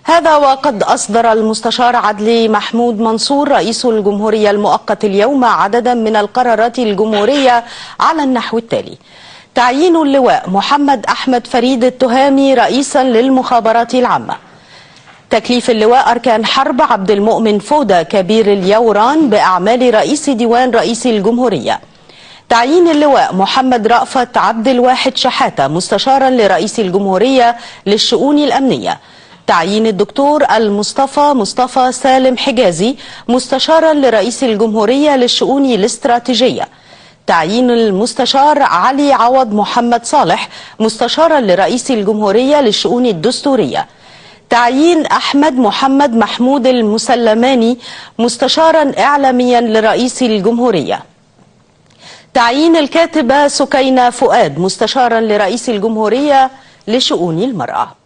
هذا وقد أصدر المستشار عدلي محمود منصور رئيس الجمهورية المؤقت اليوم عددا من القرارات الجمهورية على النحو التالي: تعيين اللواء محمد أحمد فريد التهامي رئيسا للمخابرات العامة، تكليف اللواء أركان حرب عبد المؤمن فودة كبير اليوران بأعمال رئيس ديوان رئيس الجمهورية، تعيين اللواء محمد رأفت عبد الواحد شحاتة مستشارا لرئيس الجمهورية للشؤون الأمنية، تعيين الدكتور مصطفى سالم حجازي مستشارا لرئيس الجمهورية للشؤون الاستراتيجية، تعيين المستشار علي عوض محمد صالح مستشارا لرئيس الجمهورية للشؤون الدستورية، تعيين أحمد محمد محمود المسلماني مستشارا إعلاميا لرئيس الجمهورية، تعيين الكاتبة سكينة فؤاد مستشارا لرئيس الجمهورية لشؤون المرأة.